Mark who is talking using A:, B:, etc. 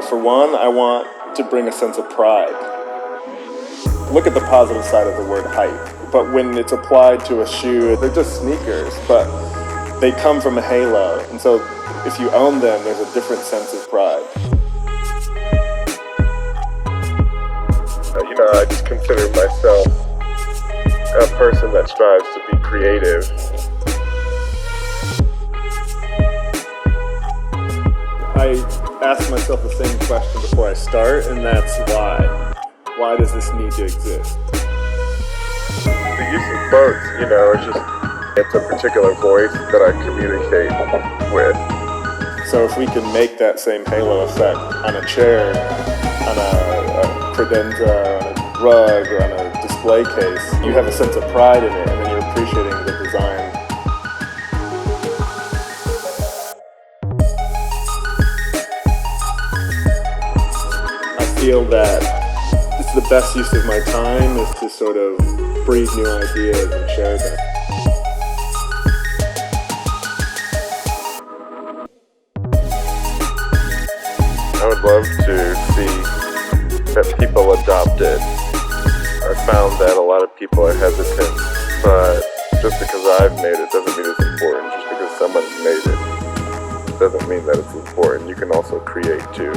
A: For one, I want to bring a sense of pride. Look at the positive side of the word hype, but when it's applied to a shoe, they're just sneakers, but they come from a halo, and so if you own them, there's a different sense of pride. I just consider myself a person that strives to be creative. I ask myself the same question before I start, and that's why. Why does this need to exist? The use of boats, it's a particular voice that I communicate with. So if we can make that same halo effect on a chair, on a credenza, on a rug, or on a display case, you have a sense of pride in it, and then you're appreciating the design. I feel that it's the best use of my time is to sort of breed new ideas and share them. I would love to see that people adopt it. I found that a lot of people are hesitant, but just because I've made it doesn't mean it's important. Just because someone's made it doesn't mean that it's important. You can also create too.